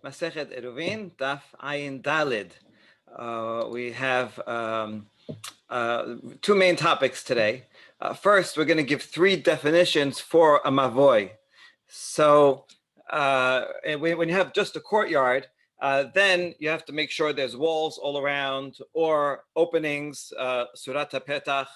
Masechet Eruvin, Daf Ayin Dalid. We have two main topics today. First, we're going to give three definitions for a mavoy. So when you have just a courtyard, then you have to make sure there's walls all around or openings, surata petach.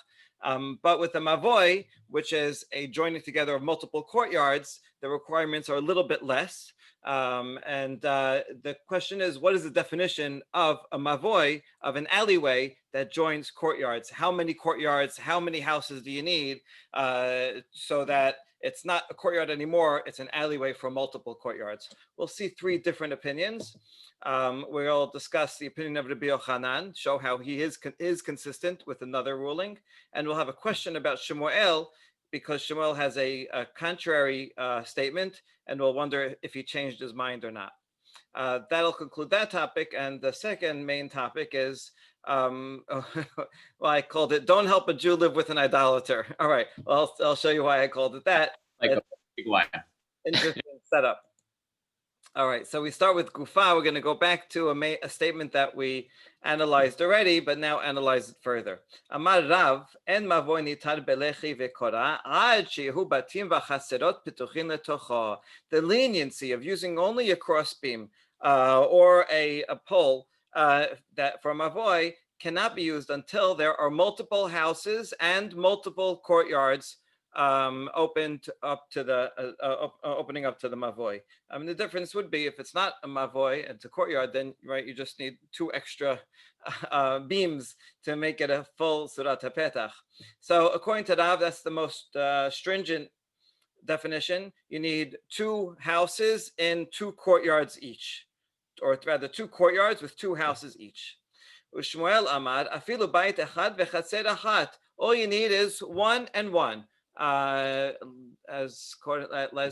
But with a mavoy, which is a joining together of multiple courtyards, the requirements are a little bit less. And the question is, what is the definition of a mavoy, of an alleyway that joins courtyards? How many courtyards, how many houses do you need so that it's not a courtyard anymore, it's an alleyway for multiple courtyards? We'll see three different opinions. We'll discuss the opinion of Rabbi Yochanan, show how he is consistent with another ruling, and we'll have a question about Shemuel, because Shemuel has a contrary statement, and we'll wonder if he changed his mind or not. That'll conclude that topic, and the second main topic is, well, I called it, don't help a Jew live with an idolater. All right, well, I'll show you why I called it that. Like a big one. Interesting setup. All right, so we start with Gufa. We're going to go back to a statement that we analyzed already, but now analyze it further. Amar Rav, en mavoy nitar belechi vekora, ad shehu batim v'chaserot pituchin letocho. The leniency of using only a crossbeam or a pole that for mavoy cannot be used until there are multiple houses and multiple courtyards opened up to the opening up to the mavoy. The difference would be if it's not a mavoy, it's a courtyard, then right, you just need two extra beams to make it a full surat petach. So according to Rav, that's the most stringent definition. You need two houses in two courtyards each, or rather two courtyards with two houses each. Ushmuel Amar, afilu bayit echad v'chatzer achat. All you need is one and one. As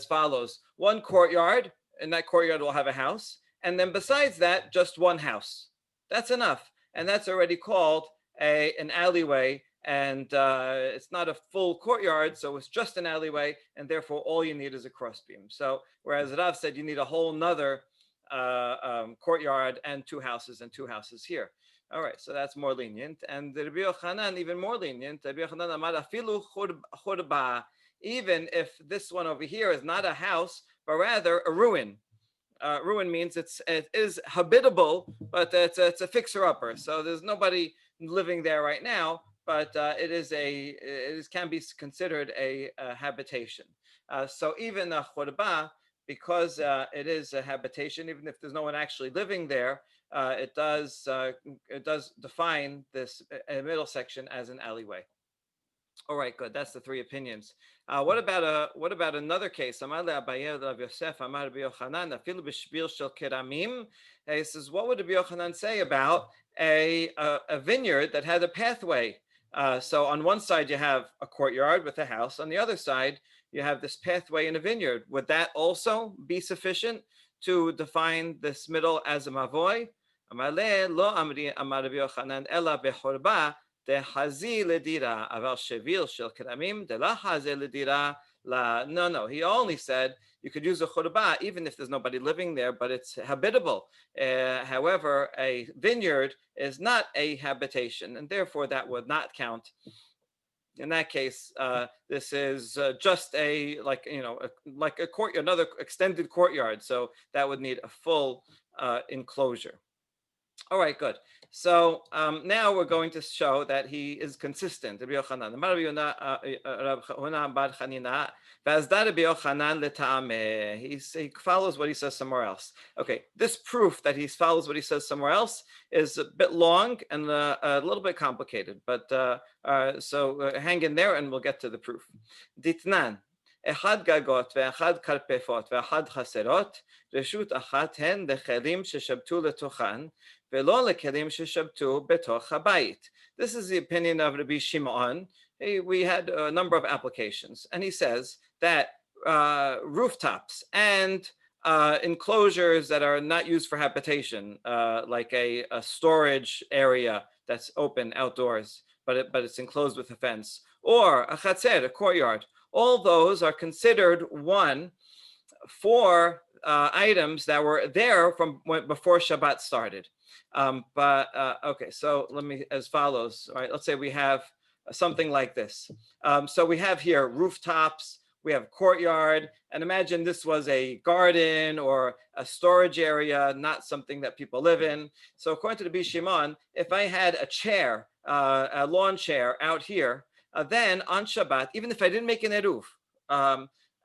follows: one courtyard, and that courtyard will have a house, and then besides that, just one house. That's enough, and that's already called an alleyway, and it's not a full courtyard, so it's just an alleyway, and therefore all you need is a crossbeam. So whereas Rav said you need a whole nother courtyard and two houses here. All right, so that's more lenient. And the Rabbi Yochanan, even more lenient. Rabbi Yochanan amar afilu churba, even if this one over here is not a house, but rather a ruin. Ruin means it is habitable, but it's a fixer-upper. So there's nobody living there right now, but it can be considered a habitation. So even a churba, because it is a habitation, even if there's no one actually living there, it does define this middle section as an alleyway. All right, good. That's the three opinions. What about another case? He says, what would Rabbi Yochanan say about a vineyard that had a pathway? So on one side you have a courtyard with a house. On the other side you have this pathway in a vineyard. Would that also be sufficient to define this middle as a mavoy? No, he only said you could use a churba even if there's nobody living there, but it's habitable. However, a vineyard is not a habitation, and therefore that would not count. In that case, this is just like a court, another extended courtyard. So that would need a full enclosure. All right, good. So now we're going to show that he is consistent. He follows what he says somewhere else. Okay, this proof that he follows what he says somewhere else is a bit long and a little bit complicated, but so hang in there and we'll get to the proof. Ditnan. אחד גגות ואחד קרפפות ואחד חסרות, רשות אחת הן לכלים ששבתו לתוכן, ולא לכלים ששבתו בתוך הבית. This is the opinion of Rabbi Shimon. We had a number of applications, and he says that rooftops and enclosures that are not used for habitation, like a storage area that's open outdoors, but it's enclosed with a fence, or a chatzer, a courtyard, all those are considered one for items that were there from before Shabbat started. Okay, so let me, as follows. All right, let's say we have something like this. So we have here rooftops, we have courtyard, and imagine this was a garden or a storage area, not something that people live in. So according to the Bishimon, if I had a chair, a lawn chair out here, then on Shabbat, even if I didn't make an eruv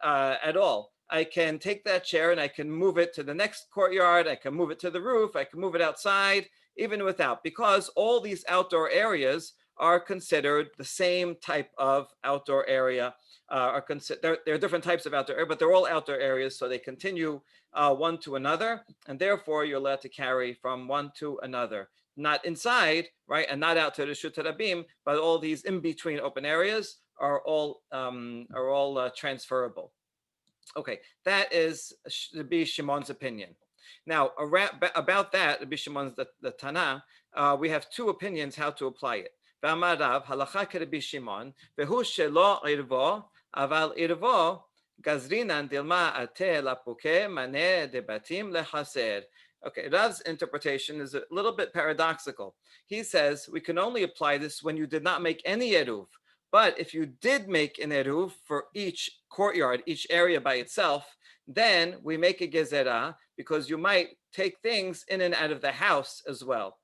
at all, I can take that chair and I can move it to the next courtyard. I can move it to the roof. I can move it outside, even without, because all these outdoor areas are considered the same type of outdoor area. There are different types of outdoor area, but they're all outdoor areas, so they continue one to another, and therefore you're allowed to carry from one to another. Not inside, right, and not out to the Shut Rabim, but all these in between open areas are all transferable. Okay, that is Rabbi Shimon's opinion. Now, about that, Rabbi Shimon's the Tana, we have two opinions how to apply it. V'amarav halacha k'Rabbi Shimon, v'hu shelo irvo, aval irvo gazrinan dilma ate lapuke mane debatim lechaser. Okay, Rav's interpretation is a little bit paradoxical. He says we can only apply this when you did not make any eruv. But if you did make an eruv for each courtyard, each area by itself, then we make a gezerah because you might take things in and out of the house as well.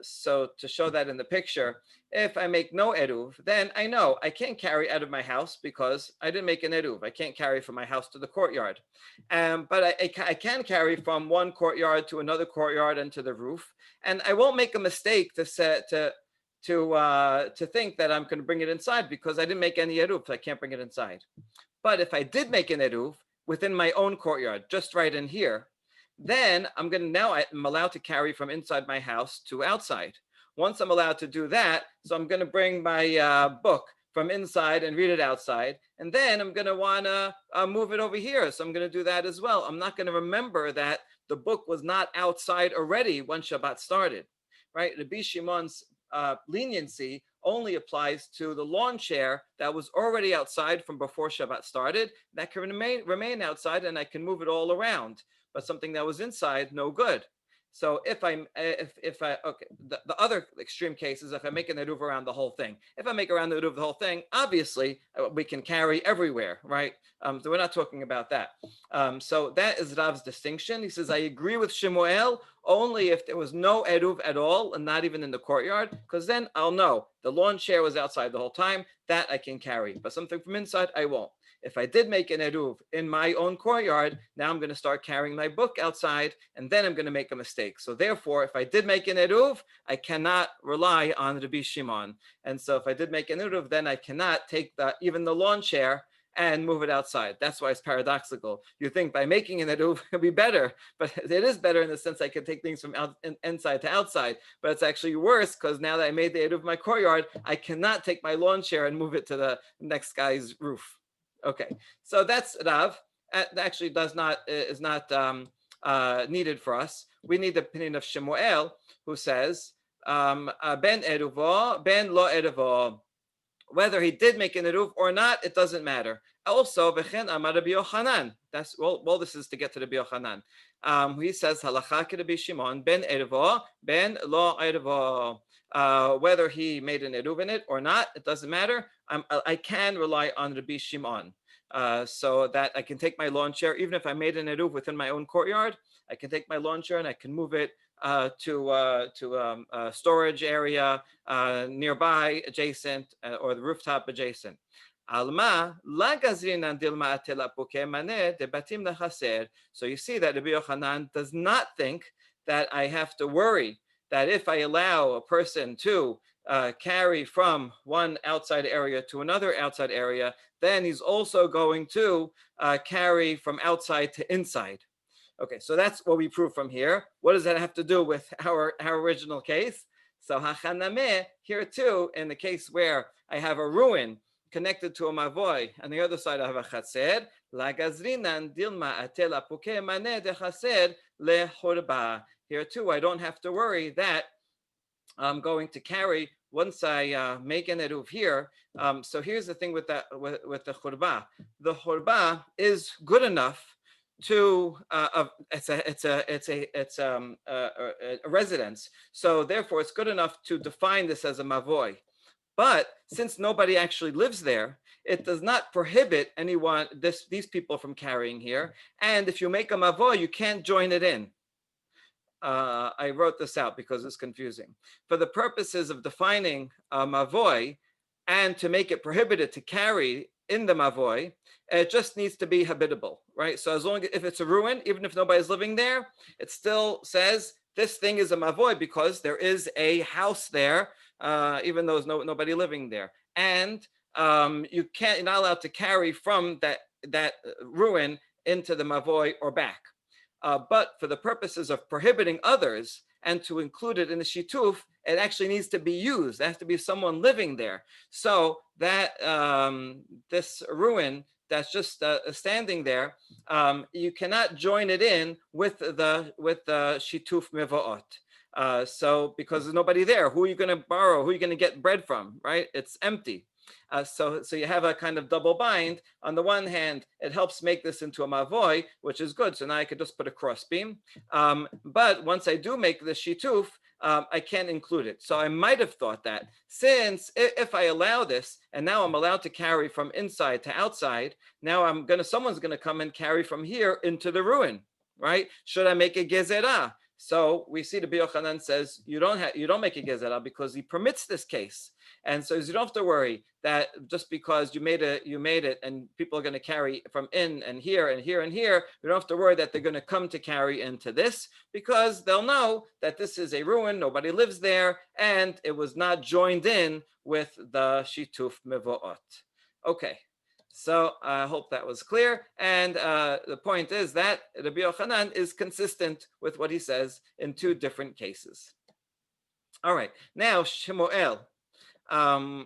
So to show that in the picture, if I make no eruv, then I know I can't carry out of my house because I didn't make an eruv. I can't carry from my house to the courtyard. But I can carry from one courtyard to another courtyard and to the roof. And I won't make a mistake to think that I'm going to bring it inside because I didn't make any eruv, so I can't bring it inside. But if I did make an eruv within my own courtyard, just right in here, then I'm allowed to carry from inside my house to outside. Once I'm allowed to do that, so I'm going to bring my book from inside and read it outside, and then I'm going to want to move it over here. So I'm going to do that as well. I'm not going to remember that the book was not outside already when Shabbat started, right? Rabbi Shimon's leniency only applies to the lawn chair that was already outside from before Shabbat started. That can remain outside, and I can move it all around. But something that was inside, no good. So the other extreme case is if I make an eruv around the whole thing. If I make around the eruv the whole thing, obviously we can carry everywhere, right? So we're not talking about that. So that is Rav's distinction. He says, I agree with Shemuel only if there was no eruv at all and not even in the courtyard, because then I'll know the lawn chair was outside the whole time, that I can carry. But something from inside, I won't. If I did make an eruv in my own courtyard, now I'm going to start carrying my book outside, and then I'm going to make a mistake. So therefore, if I did make an eruv, I cannot rely on Rabbi Shimon. And so if I did make an eruv, then I cannot take even the lawn chair and move it outside. That's why it's paradoxical. You think by making an eruv it'll be better, but it is better in the sense I can take things from inside to outside. But it's actually worse because now that I made the eruv of my courtyard, I cannot take my lawn chair and move it to the next guy's roof. Okay, so that's Rav. That actually is not needed for us. We need the opinion of Shemuel, who says ben eruvo, ben lo eruvo. Whether he did make an eruv or not, it doesn't matter. Also, v'chen amar Rabbi Yochanan. That's well. This is to get to Rabbi Yochanan. He says halacha Rabbi Shimon ben eruvo, ben lo eruvo. Whether he made an eruv in it or not, it doesn't matter. I can rely on Rabbi Shimon, so that I can take my lawn chair, even if I made an eruv within my own courtyard. I can take my lawn chair and I can move it to a storage area nearby, adjacent, or the rooftop adjacent. Alma la gazrinan dilma atelapuke mane debatim lechaser. So you see that Rabbi Yochanan does not think that I have to worry that if I allow a person to carry from one outside area to another outside area, then he's also going to carry from outside to inside. Okay, so that's what we prove from here. What does that have to do with our original case? So hachanameh, here too, in the case where I have a ruin connected to a mavoy, and the other side I have a chaser, la gazrinan dilma atel apuke mane de chaser le churba. Here too, I don't have to worry that I'm going to carry once I make an eruv here. So here's the thing with the churba. The churba is good enough to a residence. So therefore, it's good enough to define this as a mavoi. But since nobody actually lives there, it does not prohibit these people from carrying here. And if you make a mavoi, you can't join it in. I wrote this out because it's confusing. For the purposes of defining mavoi and to make it prohibited to carry in the mavoi, it just needs to be habitable, right? So as long as if it's a ruin, even if nobody's living there, it still says this thing is a mavoi because there is a house there, even though there's nobody living there, and you're not allowed to carry from that ruin into the mavoi or back. But for the purposes of prohibiting others and to include it in the shituf, it actually needs to be used. There has to be someone living there. So that this ruin that's just standing there, you cannot join it in with the shituf mevaot. So because there's nobody there, who are you going to borrow? Who are you going to get bread from? Right? It's empty. So you have a kind of double bind. On the one hand, it helps make this into a mavoi, which is good. So now I could just put a cross beam. But once I do make the shituf, I can't include it. So I might have thought that since if I allow this, and now I'm allowed to carry from inside to outside, now someone's gonna come and carry from here into the ruin, right? Should I make a gezerah? So we see the Yochanan says you don't make a gezerah because he permits this case. And so you don't have to worry that just because you made it and people are going to carry from in and here and here and here, you don't have to worry that they're going to come to carry into this because they'll know that this is a ruin, nobody lives there, and it was not joined in with the shituf mevoot. Okay. So I hope that was clear. And the point is that Rabbi Yochanan is consistent with what he says in two different cases. All right. Now Shemuel. Okay.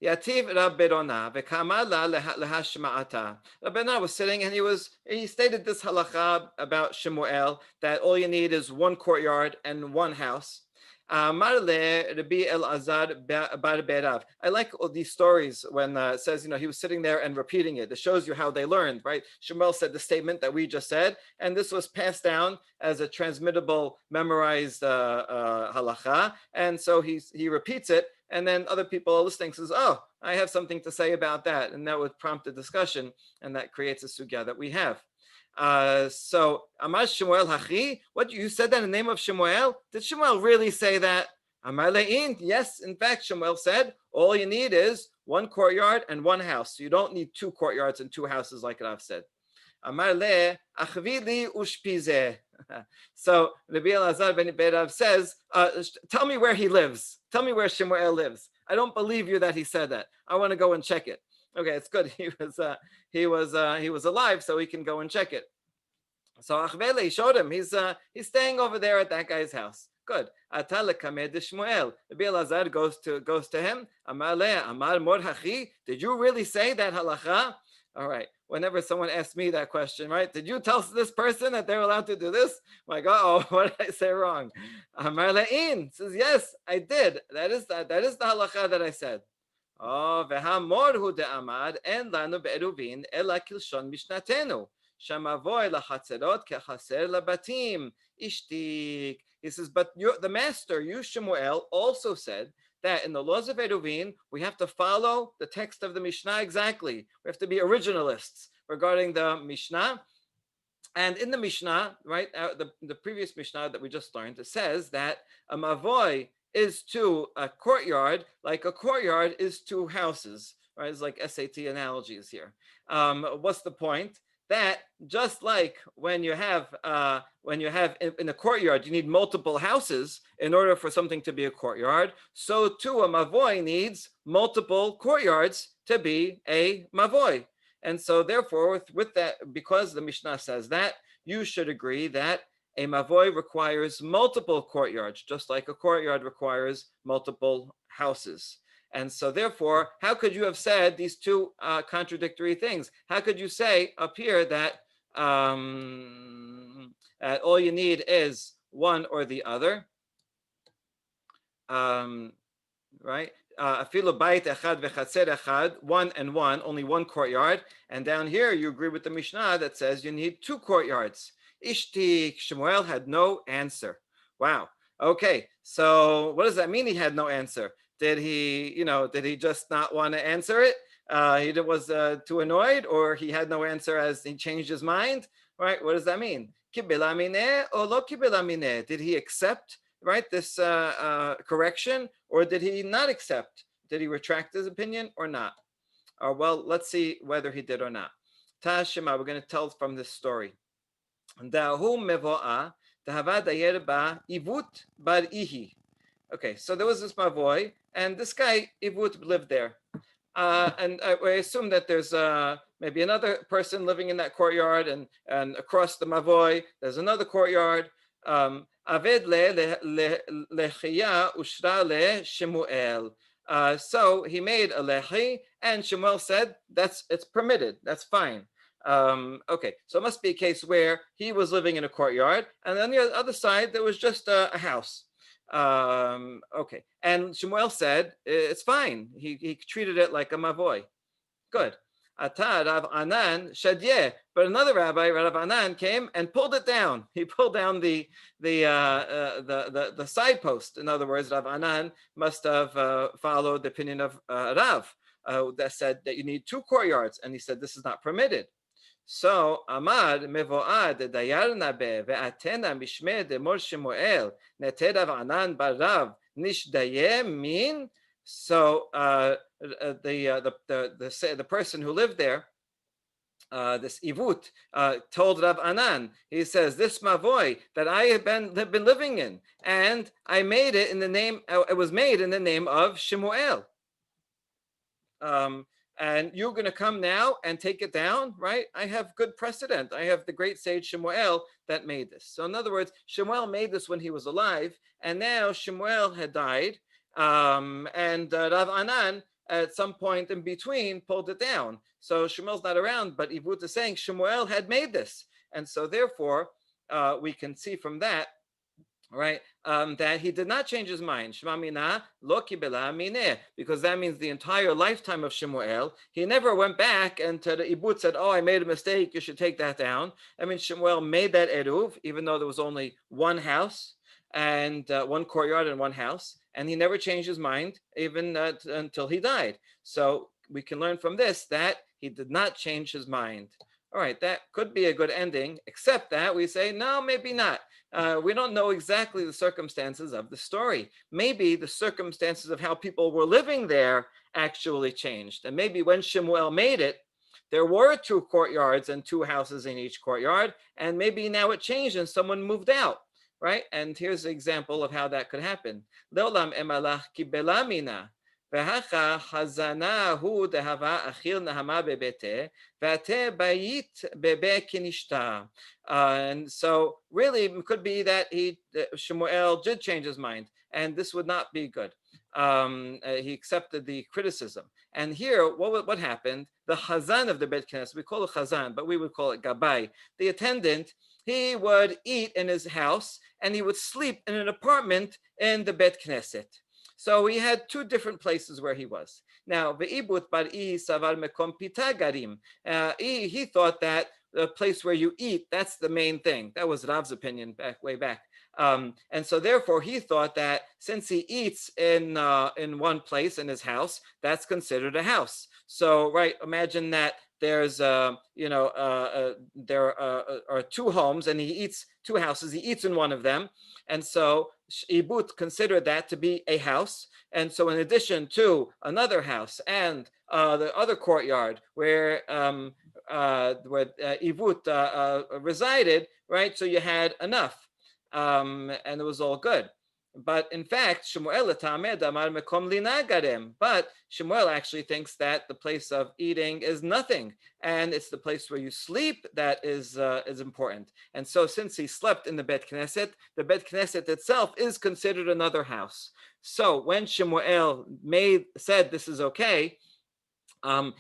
Yativ Rabberona v'kama la lehashma'ata. Rabberona was sitting and he stated this halacha about Shemuel that all you need is one courtyard and one house. I like all these stories when it says, he was sitting there and repeating it. It shows you how they learned, right? Shemuel said the statement that we just said, and this was passed down as a transmittable, memorized halacha. And so he repeats it, and then other people are listening, says, oh, I have something to say about that. And that would prompt a discussion, and that creates a sugya that we have. So Amar Shemuel Hachi, what you said that in the name of Shemuel? Did Shemuel really say that? Amar Le'in, yes, in fact, Shemuel said, all you need is one courtyard and one house. So you don't need two courtyards and two houses like Rav said. Amar Le, Achvili Ushpize. So Rabbi Elazar ben Berav says, tell me where he lives. Tell me where Shemuel lives. I don't believe you that he said that. I want to go and check it. Okay, it's good. He was alive, so he can go and check it. So Achvele showed him. He's staying over there at that guy's house. Good. Atale kamed Shmuel. Rabbi Elazar goes to him. Amar le Amar mor hachi. Did you really say that halacha? All right. Whenever someone asks me that question, right? Did you tell this person that they're allowed to do this? I'm like, oh, what did I say wrong? Amar le'in says, yes, I did. That is the halacha that I said. Oh, והמור דאמר אין לנו בעירובין אלא כלשון משנתנו, שמבוי לחצרות כחסר לבתים, ishtik. He says, but the master, you Shemuel, also said that in the laws of Eruvin, we have to follow the text of the Mishnah exactly. We have to be originalists regarding the Mishnah. And in the Mishnah, right, the previous Mishnah that we just learned, it says that a mavoi is to a courtyard like a courtyard is to houses, right? It's like SAT analogies here. What's the point? That just like when you have in a courtyard, you need multiple houses in order for something to be a courtyard. So too, a mavoi needs multiple courtyards to be a mavoi. And so therefore, with that, because the Mishnah says that, you should agree that a mavoi requires multiple courtyards, just like a courtyard requires multiple houses. And so therefore, how could you have said these two contradictory things? How could you say up here that all you need is one or the other? Right? afilu bayit echad v'chatzer echad, one and one, only one courtyard. And down here, you agree with the Mishnah that says you need two courtyards. Ishtik, Shemuel had no answer. Wow. Okay, so what does that mean? He had no answer. Did he just not want to answer it? He was too annoyed, or he had no answer as he changed his mind, right? What does that mean? Kibela mineh or lo kibela mineh? Did he accept, right, this correction, or did he not accept? Did he retract his opinion or not? Well, let's see whether he did or not. Tashima, we're going to tell from this story. Dahu mevoa dahava dayer ba ivut bar ihi. Okay, so there was this mavoy, and this guy ivut lived there. And I assume that there's maybe another person living in that courtyard, and across the mavoy there's another courtyard. Aved lechiya ushra le Shemuel. So he made a lechi, and Shemuel said it's permitted, that's fine. Okay, so it must be a case where he was living in a courtyard, and on the other side there was just a house. Okay, and Shemuel said it's fine. He treated it like a mavoy. Good. Atad Rav Anan Shadye, but another rabbi, Rav Anan, came and pulled it down. He pulled down the side post. In other words, Rav Anan must have followed the opinion of Rav that said that you need two courtyards, and he said this is not permitted. So Amad mevoad dayar nabe ve'atena mishme de mor Shemuel neted Rav Anan barav nishdaye min. So the person who lived there, this Ivut, told Rav Anan, he says, this mavoy that I have been living in, and I made it in the name, it was made in the name of Shemuel. And you're going to come now and take it down, right? I have good precedent. I have the great sage Shemuel that made this. So in other words, Shemuel made this when he was alive, and now Shemuel had died, and Rav Anan at some point in between pulled it down. So Shemuel's not around, but Ivut is saying Shemuel had made this. And so therefore, we can see from that, right, that he did not change his mind. Shema mina lo kibela mineh, because that means the entire lifetime of Shemuel, he never went back and to the Ibut said, oh, I made a mistake, you should take that down. I mean, Shemuel made that Eruv, even though there was only one house, and one courtyard and one house, and he never changed his mind even until he died. So we can learn from this that he did not change his mind. All right, that could be a good ending, except that we say, no, maybe not. We don't know exactly the circumstances of the story. Maybe the circumstances of how people were living there actually changed. And maybe when Shemuel made it, there were two courtyards and two houses in each courtyard. And maybe now it changed and someone moved out, right? And here's an example of how that could happen. Leolam emalach kibela mina. והכה חזנה הוא דהבה אכיל נהמה בביתה ואתה בית בבית כנשתה. And so really it could be that Shemuel did change his mind, and this would not be good. He accepted the criticism. And here, what happened? The Chazan of the Bet Knesset, we call it Chazan, but we would call it Gabbai. The attendant, he would eat in his house, and he would sleep in an apartment in the Bet Knesset. So he had two different places where he was. Now, ve'ibut bar'i savar mekom pita garim. He thought that the place where you eat, that's the main thing. That was Rav's opinion way back. And so therefore he thought that since he eats in one place in his house, that's considered a house. So, right, imagine that there's there are two homes and he eats two houses. He eats in one of them. And so Ibut considered that to be a house. And so in addition to another house and the other courtyard where Ibut resided, right? So you had enough, and it was all good. But in fact, Shemuel actually thinks that the place of eating is nothing, and it's the place where you sleep that is important. And so, since he slept in the Bet Knesset itself is considered another house. So, when Shemuel said this is okay,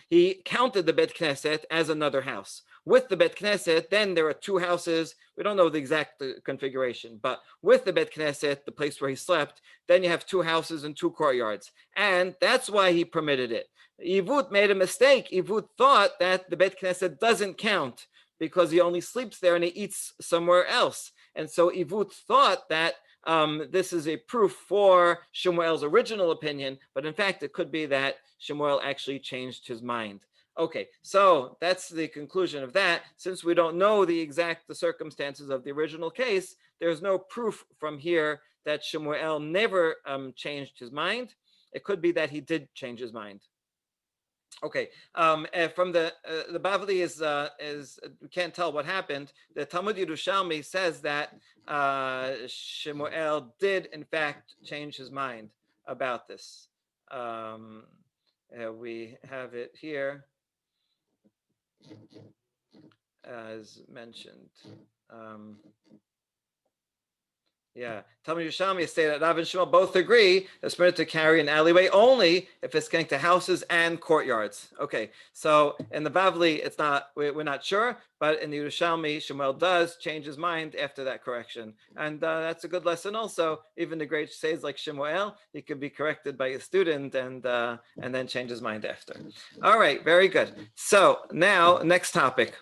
he counted the Bet Knesset as another house. With the Bet Knesset, then there are two houses. We don't know the exact configuration, but with the Bet Knesset, the place where he slept, then you have two houses and two courtyards. And that's why he permitted it. Ivut made a mistake. Ivut thought that the Bet Knesset doesn't count because he only sleeps there and he eats somewhere else. And so Ivut thought that this is a proof for Shemuel's original opinion, but in fact, it could be that Shemuel actually changed his mind. Okay, so that's the conclusion of that. Since we don't know the exact circumstances of the original case, there's no proof from here that Shemuel never changed his mind. It could be that he did change his mind. Okay, from the Bavli is we can't tell what happened. The Talmud Yerushalmi says that Shemuel did in fact change his mind about this. We have it here as mentioned. Yeah, Talmud Yerushalmi say that Rav and Shmuel both agree it's permitted to carry an alleyway only if it's connected to houses and courtyards. Okay, so in the Bavli, it's not. We're not sure, but in the Yerushalmi, Shmuel does change his mind after that correction, and that's a good lesson. Also, even the great says like Shmuel, he could be corrected by a student and then change his mind after. All right, very good. So now next topic,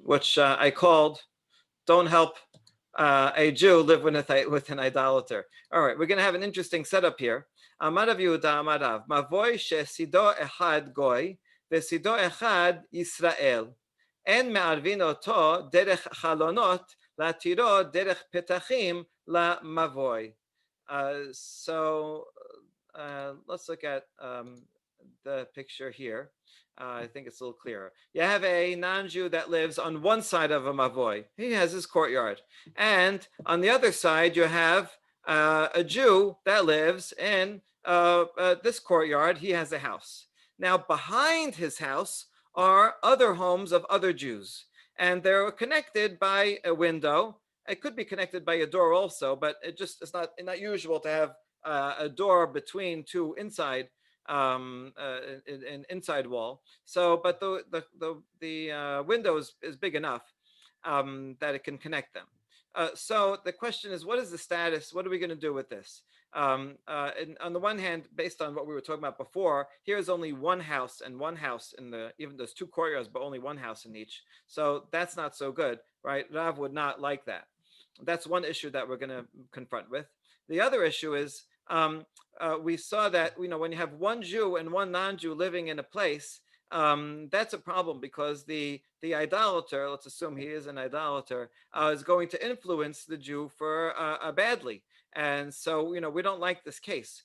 which I called "Don't Help a Jew live with an idolater." All right, we're going to have an interesting setup here. Amarav Yehuda Amarav, Mavoy shesido echad goy, vesido echad Yisrael. En me'arvin oto derech chalonot latiro derech petachim la mavoy. So let's look at the picture here. I think it's a little clearer. You have a non-Jew that lives on one side of a mavoy. He has his courtyard. And on the other side, you have a Jew that lives in this courtyard. He has a house. Now, behind his house are other homes of other Jews. And they're connected by a window. It could be connected by a door also, but it's not usual to have a door between two inside an inside wall. So, but the window is big enough that it can connect them. So the question is, what is the status? What are we going to do with this? And on the one hand, based on what we were talking about before, here's only one house and one house in even there's two courtyards, but only one house in each. So that's not so good, right? Rav would not like that. That's one issue that we're going to confront with. The other issue is we saw that when you have one Jew and one non-Jew living in a place, that's a problem because the idolater, let's assume he is an idolater, is going to influence the Jew for badly, and so we don't like this case.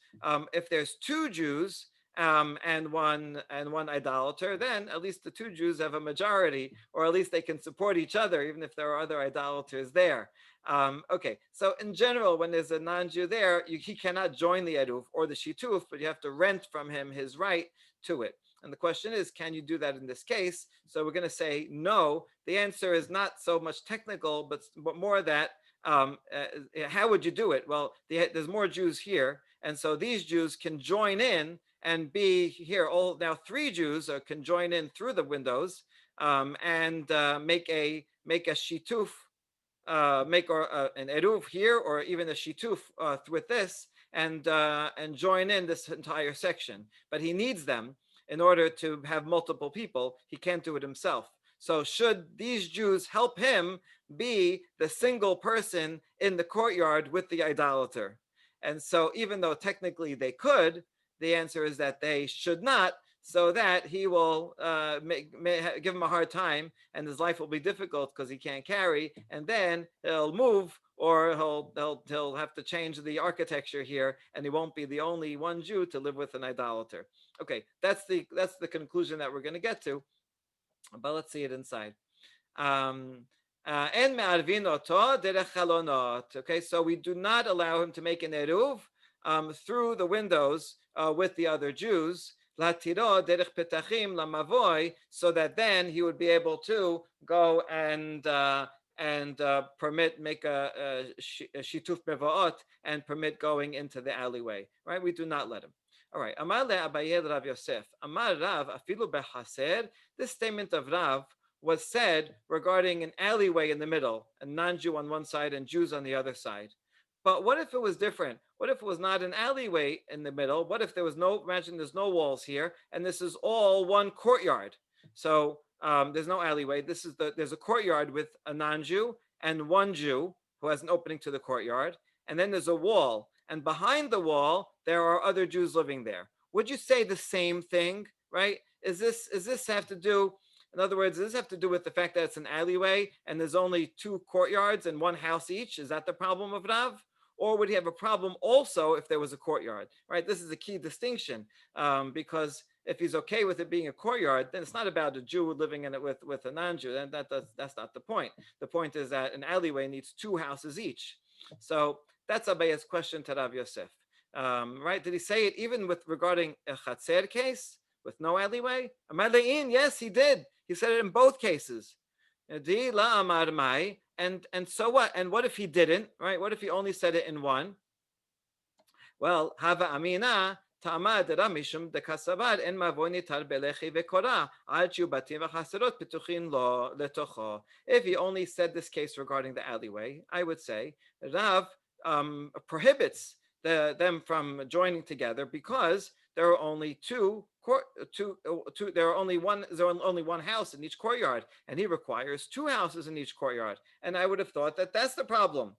If there's two Jews and one idolater, then at least the two Jews have a majority, or at least they can support each other, even if there are other idolaters there. Okay, so in general, when there's a non-Jew there, he cannot join the Eruv or the Shituf, but you have to rent from him his right to it. And the question is, can you do that in this case? So we're going to say no. The answer is not so much technical, but more that how would you do it? Well, there's more Jews here, and so these Jews can join in and be here. Now three Jews can join in through the windows and make a shituf, make an eruv here, or even a shituf with this, and join in this entire section. But he needs them in order to have multiple people. He can't do it himself. So should these Jews help him be the single person in the courtyard with the idolater? And so even though technically they could, the answer is that they should not, so that he will give him a hard time and his life will be difficult because he can't carry, and then he'll move, or he'll have to change the architecture here, and he won't be the only one Jew to live with an idolater. Okay, that's the conclusion that we're going to get to, but let's see it inside. Okay, so we do not allow him to make an eruv through the windows with the other Jews, so that then he would be able to go and permit, make a shituf mevaot and permit going into the alleyway. Right? We do not let him. All right. Amar le Abaye Rav Yosef. Amar Rav afilu bechaser. This statement of Rav was said regarding an alleyway in the middle, a non-Jew on one side and Jews on the other side. But what if it was different? What if it was not an alleyway in the middle? What if there was no, imagine there's no walls here, and this is all one courtyard? So there's no alleyway. There's a courtyard with a non-Jew and one Jew who has an opening to the courtyard, and then there's a wall, and behind the wall there are other Jews living there. Would you say the same thing? Right? Is this have to do? In other words, does this have to do with the fact that it's an alleyway and there's only two courtyards and one house each? Is that the problem of Rav? Or would he have a problem also if there was a courtyard? Right? This is a key distinction because if he's okay with it being a courtyard, then it's not about a Jew living in it with a non-Jew. That's not the point. The point is that an alleyway needs two houses each. So that's Abaya's question to Rav Yosef. Right? Did he say it even with regarding a Chatzer case with no alleyway? Amalein, yes, he did. He said it in both cases. And so what? And what if he didn't? Right? What if he only said it in one? Well, Hava Amina Ta'amad Ramishum de Kasavad en Mavoni Tar Belechi Vekora Al Batim V'Chaserot Petuchin Lo Letocho. If he only said this case regarding the alleyway, I would say Rav prohibits them from joining together because there are only there are only one house in each courtyard, and he requires two houses in each courtyard. And I would have thought that that's the problem,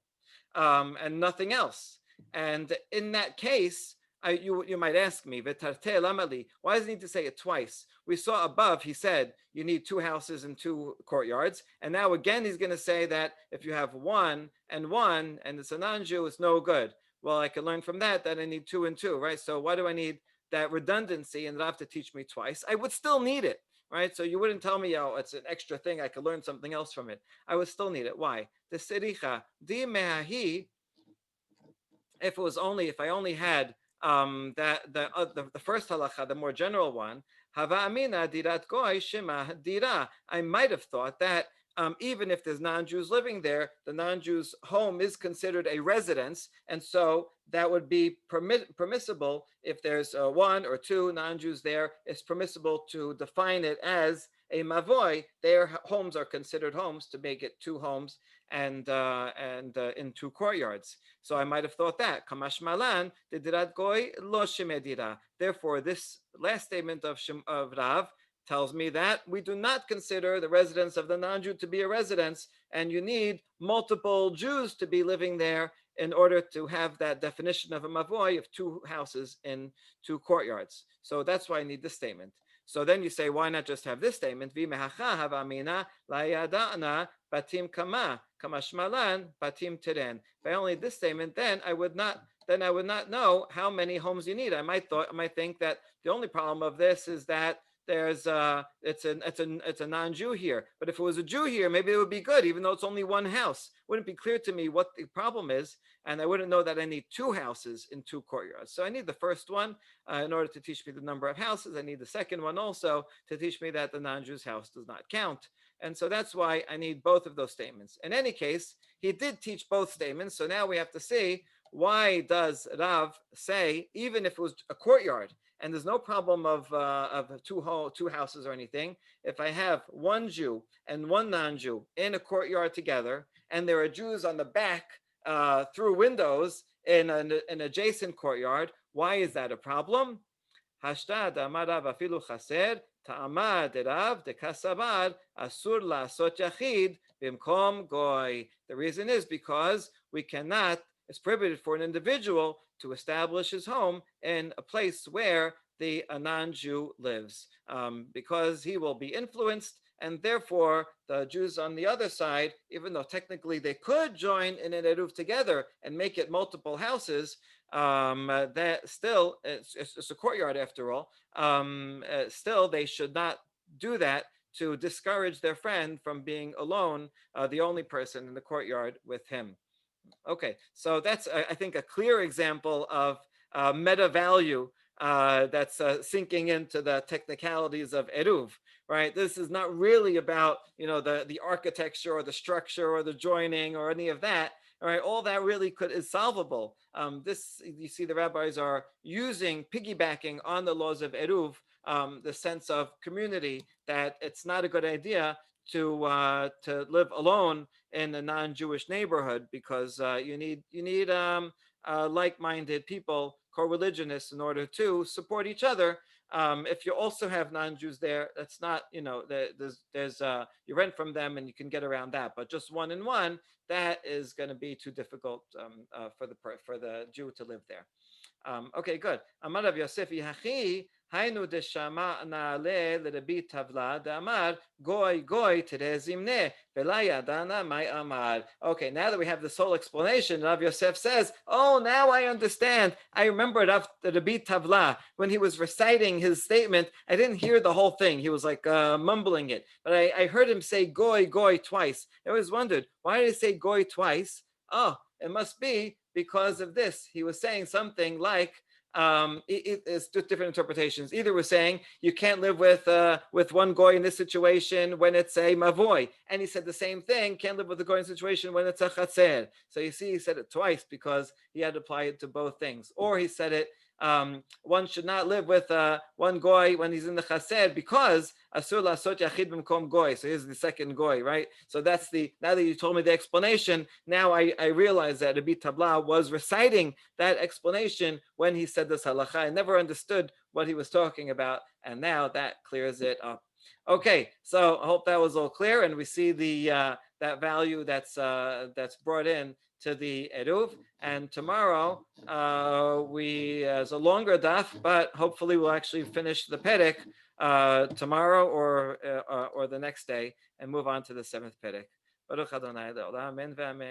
and nothing else. And in that case, you might ask me, why does he need to say it twice? We saw above, he said, you need two houses and two courtyards. And now again, he's going to say that if you have one, and it's a non-Jew, it's no good. Well, I can learn from that I need two and two, right? So why do I need that redundancy and have to teach me twice? I would still need it, right? So you wouldn't tell me, oh, it's an extra thing. I could learn something else from it. I would still need it. Why? The sericha di mehahi. If I only had the first halacha, the more general one, hava amina dirat goy shema dira. I might have thought that even if there's non-Jews living there, the non-Jew's home is considered a residence, and so that would be permissible if there's one or two non-Jews there. It's permissible to define it as a mavoy. Their homes are considered homes to make it two homes and in two courtyards. So I might have thought that kamash malan dirat goy lo shemedira. Therefore, this last statement of Rav tells me that we do not consider the residence of the non-Jew to be a residence, and you need multiple Jews to be living there in order to have that definition of a mavoy of two houses in two courtyards. So that's why I need this statement. So then you say, why not just have this statement? Batim kama kamashmalan batim teren. If I only this statement, then I would not know how many homes you need. I might think that the only problem of this is that there's it's a non-Jew here. But if it was a Jew here, maybe it would be good, even though it's only one house. Wouldn't be clear to me what the problem is, and I wouldn't know that I need two houses in two courtyards. So I need the first one in order to teach me the number of houses. I need the second one also to teach me that the non-Jew's house does not count. And so that's why I need both of those statements. In any case, he did teach both statements. So now we have to see, why does Rav say, even if it was a courtyard, and there's no problem of two houses or anything, if I have one Jew and one non-Jew in a courtyard together, and there are Jews on the back through windows in an adjacent courtyard, why is that a problem? Hashtad amarav afilu chaser ta'amad rav de kasabar asur la'asot yachid bimkom goy. The reason is because we cannot. It's prohibited for an individual to establish his home in a place where the non-Jew lives, because he will be influenced, and therefore the Jews on the other side, even though technically they could join in an eruv together and make it multiple houses, that still it's a courtyard after all. Still, they should not do that to discourage their friend from being alone, the only person in the courtyard with him. Okay, so that's, I think, a clear example of meta value that's sinking into the technicalities of Eruv, right? This is not really about, the architecture or the structure or the joining or any of that. All right, all that really is solvable. This, you see, the rabbis are piggybacking on the laws of Eruv, the sense of community, that it's not a good idea to live alone in a non-Jewish neighborhood, because you need like-minded people, co-religionists, in order to support each other. If you also have non-Jews there, that's not, there's you rent from them and you can get around that. But just one in one, that is going to be too difficult for the Jew to live there. Okay, good. Amar Rav Yosef Hachi, Hainu deshama naale l'Rabbi Tavla Amar goy goy terezimne velaya dana my amar. Okay, now that we have this whole explanation, Rav Yosef says, "Oh, now I understand. I remember Rabbi Tavla when he was reciting his statement. I didn't hear the whole thing. He was like mumbling it, but I heard him say goy goy twice. I always wondered, why did he say goy twice? Oh, it must be because of this. He was saying something like, it's just different interpretations. Either we're saying you can't live with one goy in this situation when it's a mavoy, and he said the same thing, can't live with a goy in a situation when it's a chatzer. So you see, he said it twice because he had to apply it to both things. Or he said it, one should not live with one goy when he's in the chaser, because asur lasot yachid b'mkom goy. So here's the second goy, right? So that's now that you told me the explanation, now I realize that Rabbi Tabla was reciting that explanation when he said this halacha. I never understood what he was talking about, and now that clears it up. Okay, so I hope that was all clear, and we see that value that's brought in to the eruv. And tomorrow it's a longer daf, but hopefully we'll actually finish the perek tomorrow or the next day and move on to the seventh perek. Baruch Adonai le'olam, amen v'amen.